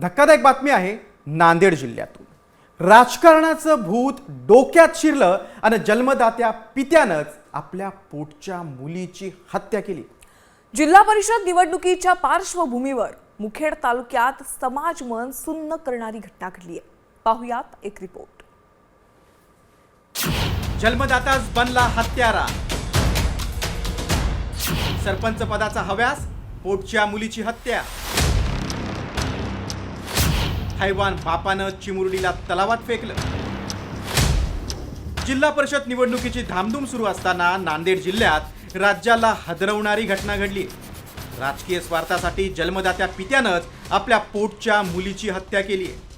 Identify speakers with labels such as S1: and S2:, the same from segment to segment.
S1: धक्कादायक बातमी आहे नांदेड जिल्ह्यातून। राजकारणाचं भूत डोक्यात शिरलं आणि जन्मदात्या पित्यानंच आपल्या पोटच्या मुलीची हत्या केली।
S2: जिल्हा परिषद निवडणुकीच्या पार्श्वभूमीवर मुखेड तालुक्यात समाज मन सुन्न करणारी घटना घडली आहे। पाहुयात एक रिपोर्ट।
S1: जन्मदाताच बनला हत्यारा। सरपंच पदाचा हव्यास, पोटच्या मुलीची हत्या। हैवान बापानं चिमुरडीला तलावात फेकलं। जिल्हा परिषद निवडणुकीची धामधूम सुरू असताना नांदेड जिल्ह्यात राज्याला हादरवणारी घटना घडली। राजकीय स्वार्थासाठी जन्मदात्या पित्यानंच आपल्या पोटच्या मुलीची हत्या केली आहे।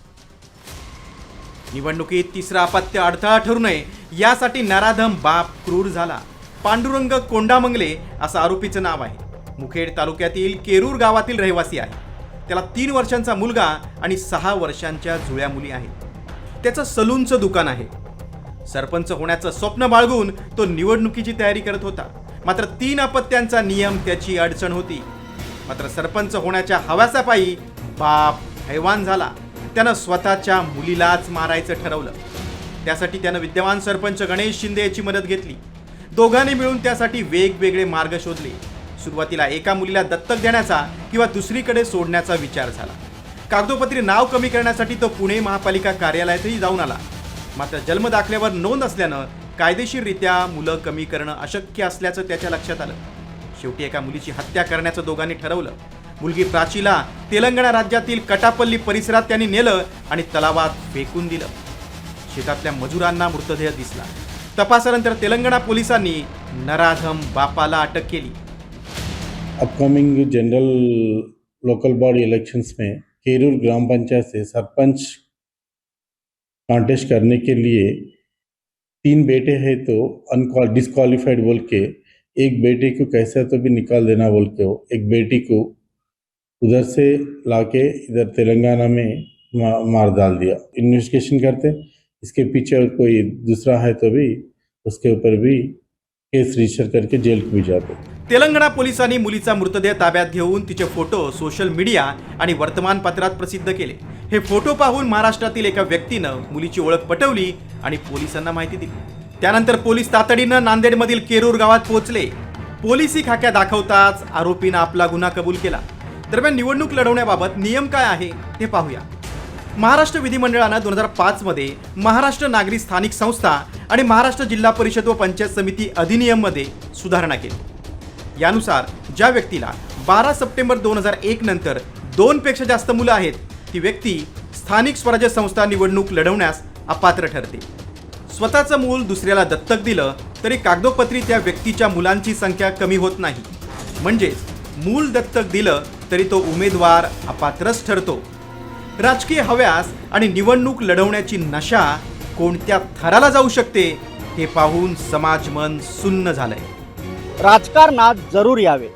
S1: निवडणुकीत तिसरा अपत्य अडथळा ठरू नये यासाठी नराधम बाप क्रूर झाला। पांडुरंग कोंडामंगले असं आरोपीचं नाव आहे। मुखेड तालुक्यातील केरूर गावातील रहिवासी आहे। त्याला 3 वर्षांचा मुलगा आणि 6 वर्षांच्या जुळ्या मुली आहेत। त्याचं सलूनचं दुकान आहे। सरपंच होण्याचं स्वप्न बाळगून तो निवडणुकीची तयारी करत होता। मात्र 3 अपत्यांचा नियम त्याची अडचण होती। मात्र सरपंच होण्याच्या हव्यासापायी बाप हैवान झाला। त्यानं स्वतःच्या मुलीलाच मारायचं ठरवलं। त्यासाठी त्यानं विद्यमान सरपंच गणेश शिंदे याची मदत घेतली। दोघांनी मिळून त्यासाठी वेगवेगळे मार्ग शोधले। सुरुवातीला एका मुलीला दत्तक देण्याचा किंवा दुसरीकडे सोडण्याचा विचार झाला। कागदोपत्री नाव कमी करण्यासाठी तो पुणे महापालिका कार्यालयातही जाऊन आला। मात्र जन्मदाखल्यावर नोंद असल्यानं कायदेशीररित्या मुलं कमी करणं अशक्य असल्याचं त्याच्या लक्षात आलं। शेवटी एका मुलीची हत्या करण्याचं दोघांनी ठरवलं। मुलगी प्राचीला तेलंगणा राज्यातील कटापल्ली परिसरात त्यांनी नेलं आणि तलावात फेकून दिलं। शेतातल्या मजुरांना मृतदेह दिसला। तपासानंतर तेलंगणा पोलिसांनी नराधम बापाला अटक केली।
S3: Upcoming general local body elections में केरूर ग्राम पंचायत से सरपंच कॉन्टेस्ट करने के लिए 3 बेटे हैं तो डिस्क्वालिफाइड बोल के, एक बेटे को कैसा तो भी निकाल देना बोल के, एक बेटी को उधर से लाके इधर तेलंगाना में मार डाल दिया। इन्वेस्टिगेशन करते, इसके पीछे कोई दूसरा है तो भी उसके ऊपर भी केस रजिस्टर करके जेल को भी जाते।
S1: तेलंगणा पोलिसांनी मुलीचा मृतदेह ताब्यात घेऊन तिचे फोटो सोशल मीडिया आणि वर्तमानपत्रात प्रसिद्ध केले। हे फोटो पाहून महाराष्ट्रातील एका व्यक्तीनं मुलीची ओळख पटवली आणि पोलिसांना माहिती दिली। त्यानंतर पोलीस तातडीनं नांदेडमधील केरूर गावात पोहोचले। पोलिसी खाक्या दाखवताच आरोपीनं आपला गुन्हा कबूल केला। दरम्यान निवडणूक लढवण्याबाबत नियम काय आहे ते पाहूया। महाराष्ट्र विधिमंडळानं 2005 मध्ये महाराष्ट्र नागरी स्थानिक संस्था आणि महाराष्ट्र जिल्हा परिषद व पंचायत समिती अधिनियम मध्ये सुधारणा केली। यानुसार ज्या व्यक्तीला 12 सप्टेंबर 2001 नंतर 2 पेक्षा जास्त मुलं आहेत ती व्यक्ती स्थानिक स्वराज्य संस्था निवडणूक लढवण्यास अपात्र ठरते। स्वतःचं मूल दुसऱ्याला दत्तक दिलं तरी कागदोपत्री त्या व्यक्तीच्या मुलांची संख्या कमी होत नाही। म्हणजेच मूल दत्तक दिलं तरी तो उमेदवार अपात्रच ठरतो। राजकीय हव्यास आणि निवडणूक लढवण्याची नशा कोणत्या थराला जाऊ शकते हे पाहून समाज मन सुन्न झालंय।
S4: राजकारणात जरूर यावे,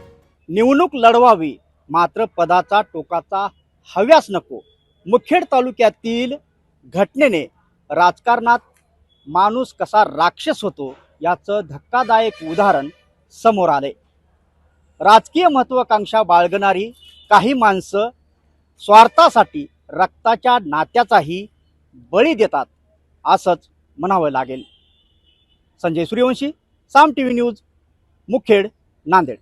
S4: निवडणूक लढवावी, मात्र पदाचा टोकाचा हव्यास नको। मुखेड तालुक्यातील घटनेने राजकारणात माणूस कसा राक्षस होतो याचं धक्कादायक उदाहरण समोर आले। राजकीय महत्त्वाकांक्षा बाळगणारी काही माणसं स्वार्थासाठी रक्ताच्या नात्याचाही बळी देतात असंच म्हणावं लागेल। संजय सूर्यवंशी, साम टीव्ही न्यूज, मुखेड, नांदेड।